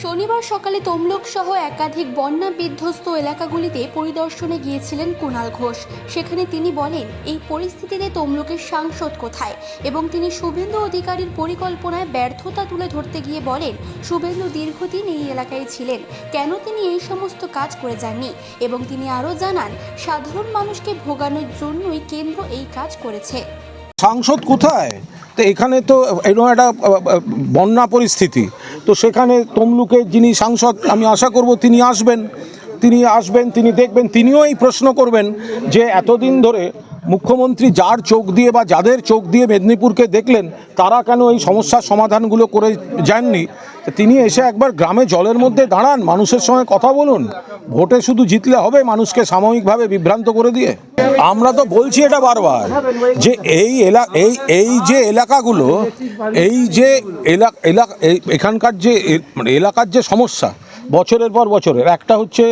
শনিবার সকালে তমলুক সহ একাধিক বন্যা বিধ্বস্ত এলাকাগুলিতে পরিদর্শনে গিয়েছিলেন কুণাল ঘোষ। সেখানে তিনি বলেন, এই পরিস্থিতিতে তমলুকের সাংসদ কোথায়, এবং তিনি শুভেন্দু অধিকারীর পরিকল্পনায় ব্যর্থতা তুলে ধরতে গিয়ে বলেন, শুভেন্দু দীর্ঘদিন এই এলাকায় ছিলেন, কেন তিনি এই সমস্ত কাজ করে যাননি। এবং তিনি আরও জানান, সাধারণ মানুষকে ভোগানোর জন্যই কেন্দ্র এই কাজ করেছে। সাংসদ কোথায়? তো এখানে তো এরকম একটা বন্যা পরিস্থিতি, তো সেখানে তমলুকের যিনি সাংসদ, আমি আশা করব তিনি আসবেন, তিনি দেখবেন, তিনিও এই প্রশ্ন করবেন যে এতদিন ধরে মুখ্যমন্ত্রী যার চোখ দিয়ে বা যাদের চোখ দিয়ে মেদিনীপুরকে দেখলেন, তারা কেন এই সমস্যার সমাধানগুলো করে যাননি। তিনি এসে একবার গ্রামে জলের মধ্যে দাঁড়ান, মানুষের সঙ্গে কথা বলুন। ভোটে শুধু জিতলে হবে মানুষকে সাময়িকভাবে বিভ্রান্ত করে দিয়ে? আমরা তো বলছি এটা বারবার যে এই যে এলাকাগুলো, এখানকার যে এলাকার যে সমস্যা বছরের পর বছরের, একটা হচ্ছে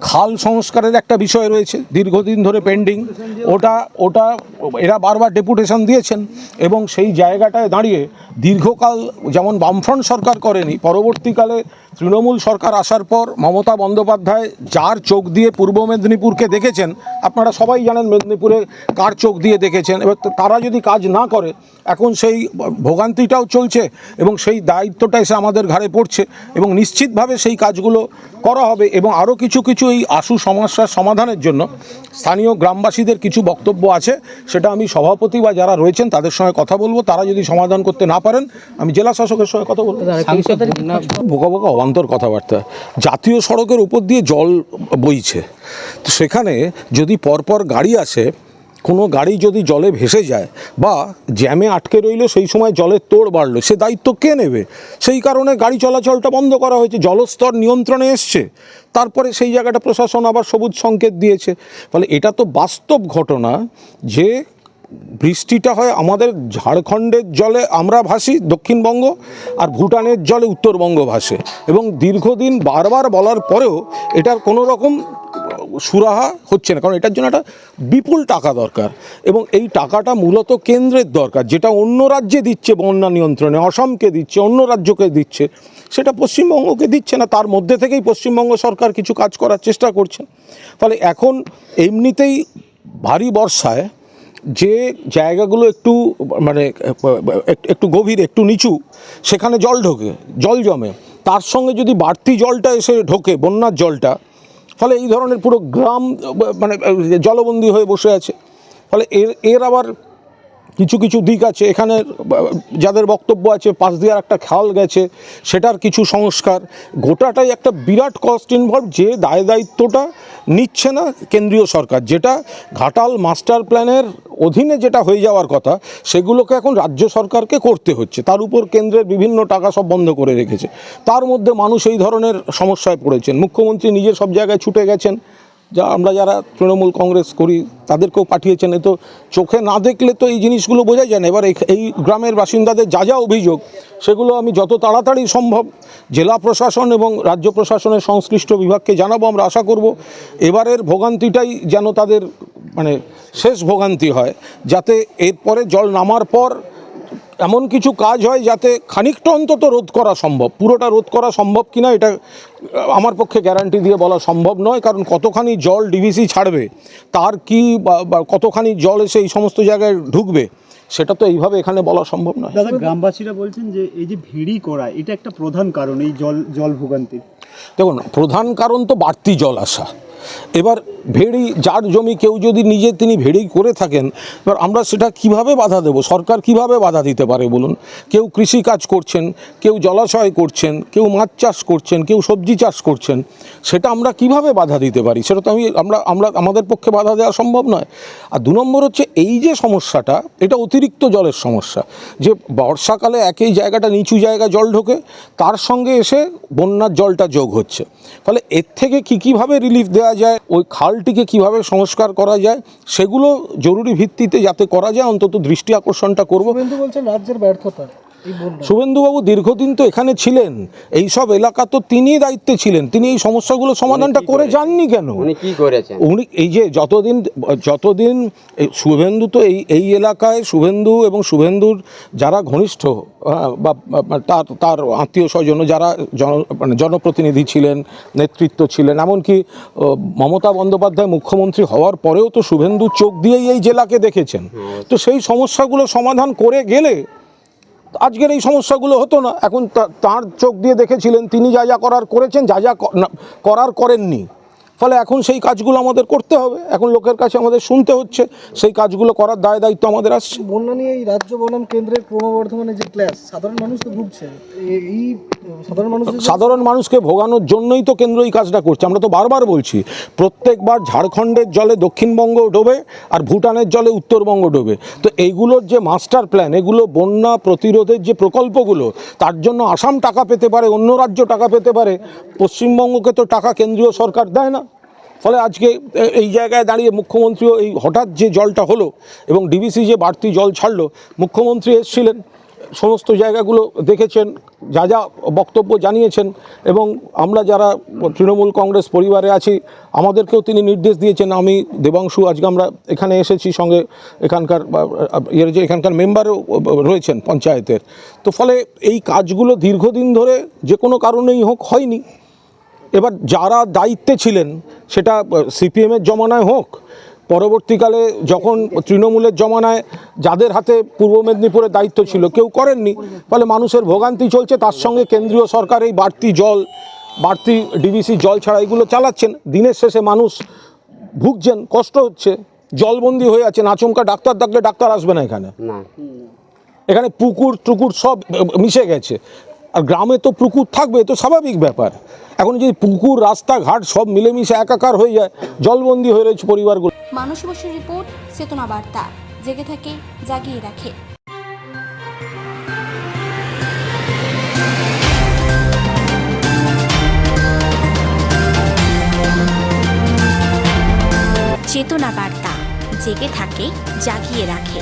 খাল সংস্কারের একটা বিষয় রয়েছে দীর্ঘদিন ধরে পেন্ডিং, ওটা এরা বারবার ডেপুটেশন দিয়েছেন, এবং সেই জায়গাটায় দাঁড়িয়ে দীর্ঘকাল যেমন বামফ্রন্ট সরকার করেনি, পরবর্তীকালে তৃণমূল সরকার আসার পর মমতা বন্দ্যোপাধ্যায় যার চোখ দিয়ে পূর্ব মেদিনীপুরকে দেখেছেন, আপনারা সবাই জানেন মেদিনীপুরে কার চোখ দিয়ে দেখেছেন। এবার তারা যদি কাজ না করে, এখন সেই ভোগান্তিটাও চলছে এবং সেই দায়িত্বটা এসে আমাদের ঘাড়ে পড়ছে, এবং নিশ্চিতভাবে সেই কাজগুলো করা হবে। এবং আরও কিছু এই আশু সমস্যার সমাধানের জন্য স্থানীয় গ্রামবাসীদের কিছু বক্তব্য আছে, সেটা আমি সভাপতি বা যারা রয়েছেন তাদের সঙ্গে কথা বলবো। তারা যদি সমাধান করতে না পারেন, আমি জেলা শাসকের সঙ্গে কথা বলবো। বোকা অবান্তর কথাবার্তা। জাতীয় সড়কের উপর দিয়ে জল বইছে, তো সেখানে যদি পরপর গাড়ি আসে, কোনো গাড়ি যদি জলে ভেসে যায় বা জ্যামে আটকে রইল, সেই সময় জলের তোড় বাড়লো, সে দায়িত্ব কে নেবে? সেই কারণে গাড়ি চলাচলটা বন্ধ করা হয়েছে, জলস্তর নিয়ন্ত্রণে এসছে, তারপরে সেই জায়গাটা প্রশাসন আবার সবুজ সংকেত দিয়েছে। ফলে এটা তো বাস্তব ঘটনা যে বৃষ্টিটা হয় আমাদের ঝাড়খণ্ডের জলে আমরা ভাসি দক্ষিণবঙ্গ, আর ভুটানের জলে উত্তরবঙ্গ ভাসে, এবং দীর্ঘদিন বারবার বলার পরেও এটার কোনো রকম সুরাহা হচ্ছে না, কারণ এটার জন্য একটা বিপুল টাকা দরকার, এবং এই টাকাটা মূলত কেন্দ্রের দরকার, যেটা অন্য রাজ্যে দিচ্ছে বন্যা নিয়ন্ত্রণে, অসমকে দিচ্ছে, অন্য রাজ্যকে দিচ্ছে, সেটা পশ্চিমবঙ্গকে দিচ্ছে না। তার মধ্যে থেকেই পশ্চিমবঙ্গ সরকার কিছু কাজ করার চেষ্টা করছে। ফলে এখন এমনিতেই ভারী বর্ষায় যে জায়গাগুলো একটু একটু গভীর, একটু নিচু, সেখানে জল ঢোকে, জল জমে, তার সঙ্গে যদি বাড়তি জলটা এসে ঢোকে, বন্যার জলটা, ফলে এই ধরনের পুরো গ্রাম জলবন্দী হয়ে বসে আছে। ফলে এর আবার কিছু দিক আছে। এখানে যাদের বক্তব্য আছে, পাশ দিয়ে আর একটা খাল গেছে, সেটার কিছু সংস্কার, গোটাটাই একটা বিরাট কস্ট ইনভলভ, যে দায়িত্বটা নিচ্ছে না কেন্দ্রীয় সরকার। যেটা ঘাটাল মাস্টার প্ল্যানের অধীনে যেটা হয়ে যাওয়ার কথা, সেগুলোকে এখন রাজ্য সরকারকে করতে হচ্ছে, তার উপর কেন্দ্রের বিভিন্ন টাকা সব বন্ধ করে রেখেছে। তার মধ্যে মানুষ এই ধরনের সমস্যায় পড়েছেন। মুখ্যমন্ত্রী নিজে সব জায়গায় ছুটে গেছেন, আমরা যারা তৃণমূল কংগ্রেস করি তাদেরকেও পাঠিয়েছেন। এ তো চোখে না দেখলে তো এই জিনিসগুলো বোঝা যায় না। এবার এই গ্রামের বাসিন্দাদের যা অভিযোগ, সেগুলো আমি যত তাড়াতাড়ি সম্ভব জেলা প্রশাসন এবং রাজ্য প্রশাসনের সংশ্লিষ্ট বিভাগকে জানাবো। আমরা আশা করব এবারের ভোগান্তিটাই যেন তাদের শেষ ভোগান্তি হয়, যাতে এরপরে জল নামার পর এমন কিছু কাজ হয় যাতে খানিকটা অন্তত রোধ করা সম্ভব। পুরোটা রোধ করা সম্ভব কিনা এটা আমার পক্ষে গ্যারান্টি দিয়ে বলা সম্ভব নয়, কারণ কতখানি জল ডিভিসি ছাড়বে, তার কি বা কতখানি জল এসে এই সমস্ত জায়গায় ঢুকবে, সেটা তো এইভাবে এখানে বলা সম্ভব নয়। দাদা, গ্রামবাসীরা বলছেন যে এই যে ভেড়ি করা, এটা একটা প্রধান কারণ এই জল ভোগান্তির। দেখুন, প্রধান কারণ তো বাড়তি জল আসা। এবার ভেড়ি, যার জমি কেউ যদি তিনি ভেড়ি করে থাকেন, এবার আমরা সেটা কিভাবে বাধা দেব? সরকার কিভাবে বাধা দিতে পারে বলুন? কেউ কৃষি কাজ করছেন, কেউ জলাশয় করছেন, কেউ মাছ চাষ করছেন, কেউ সবজি চাষ করছেন, সেটা আমরা কিভাবে বাধা দিতে পারি? সেটা তো আমাদের পক্ষে বাধা দেওয়া সম্ভব নয়। আর 2 নম্বর হচ্ছে, এই যে সমস্যাটা, এটা অতিরিক্ত জলের সমস্যা, যে বর্ষাকালে একই জায়গাটা নিচু জায়গায় জল ঢোকে, তার সঙ্গে এসে বন্যার জলটা যোগ হচ্ছে। ফলে এর থেকে কীভাবে রিলিফ দেওয়া যায়, ওই খালটিকে কিভাবে সংস্কার করা যায়, সেগুলো জরুরি ভিত্তিতে যাতে করা যায়, অন্তত দৃষ্টি আকর্ষণটা করবো। কিন্তু বলছেন রাজ্যের ব্যর্থতা। শুভেন্দুবাবু দীর্ঘদিন তো এখানে ছিলেন, এই সব এলাকা তো তিনিই দায়িত্বে ছিলেন, তিনি এই সমস্যাগুলো সমাধানটা করে যাননি কেন? উনি কি করেছেন? উনি এই যে যতদিন এই শুভেন্দু তো এই এলাকায় শুভেন্দু এবং শুভেন্দুর যারা ঘনিষ্ঠ বা তার আত্মীয় স্বজন যারা জনপ্রতিনিধি ছিলেন, নেতৃত্ব ছিলেন, এমনকি মমতা বন্দ্যোপাধ্যায় মুখ্যমন্ত্রী হওয়ার পরেও তো শুভেন্দু চোখ দিয়েই এই জেলাকে দেখেছেন। তো সেই সমস্যাগুলো সমাধান করে গেলে আজকের এই সমস্যাগুলো হতো না। এখন তার চোখ দিয়ে দেখেছিলেন, তিনি যা যা করার করেছেন, যা যা করার করেননি, ফলে এখন সেই কাজগুলো আমাদের করতে হবে। এখন লোকের কাছে আমাদের শুনতে হচ্ছে, সেই কাজগুলো করার দায় দায়িত্ব আমাদের আসছে। বন্যা নিয়ে এই রাজ্য বনাম কেন্দ্রের ক্রমবর্ধমানে যে ক্লাস, সাধারণ মানুষ তো ভুগছে। এই সাধারণ মানুষকে ভোগানোর জন্যই তো কেন্দ্র এই কাজটা করছে। আমরা তো বারবার বলছি, প্রত্যেকবার ঝাড়খণ্ডের জলে দক্ষিণবঙ্গ ডোবে আর ভুটানের জলে উত্তরবঙ্গ ডোবে। তো এইগুলোর যে মাস্টার প্ল্যান, এগুলো বন্যা প্রতিরোধের যে প্রকল্পগুলো, তার জন্য আসাম টাকা পেতে পারে, অন্য রাজ্য টাকা পেতে পারে, পশ্চিমবঙ্গকে তো টাকা কেন্দ্রীয় সরকার দেয় না। ফলে আজকে এই জায়গায় দাঁড়িয়ে মুখ্যমন্ত্রীও এই হঠাৎ যে জলটা হলো এবং ডিবিসি যে বাড়তি জল ছাড়লো, মুখ্যমন্ত্রী এসেছিলেন, সমস্ত জায়গাগুলো দেখেছেন, যা যা বক্তব্য জানিয়েছেন, এবং আমরা যারা তৃণমূল কংগ্রেস পরিবারে আছি আমাদেরকেও তিনি নির্দেশ দিয়েছেন। আমি দেবাংশু আজকে আমরা এখানে এসেছি, সঙ্গে এখানকার মেম্বারও রয়েছেন পঞ্চায়েতের। তো ফলে এই কাজগুলো দীর্ঘদিন ধরে যে কোনো কারণেই হোক হয়নি। এবার যারা দায়িত্বে ছিলেন, সেটা সিপিএমের জমানায় হোক, পরবর্তীকালে যখন তৃণমূলের জমানায় যাদের হাতে পূর্ব মেদিনীপুরের দায়িত্ব ছিল, কেউ করেননি। ফলে মানুষের ভোগান্তি চলছে, তার সঙ্গে কেন্দ্রীয় সরকার এই বাড়তি ডিবিসি জল ছাড়া এগুলো চালাচ্ছেন। দিনের শেষে মানুষ ভুগছেন, কষ্ট হচ্ছে, জলবন্দি হয়ে আছেন। আচমকা ডাক্তার ডাকলে ডাক্তার আসবে না এখানে পুকুর টুকুর সব মিশে গেছে। আর গ্রামে তো পুকুর থাকবে, তো স্বাভাবিক ব্যাপার। এখন যদি পুকুর রাস্তাঘাট সব মিলেমিশে একাকার হয়ে যায়, জলবন্দি হয়ে রয়েছে পরিবারগুলো। মানসী বসুর রিপোর্ট, চেতনা বার্তা। জেগে থাকে, জাগিয়ে রাখে। চেতনা বার্তা, জেগে থাকে, জাগিয়ে রাখে।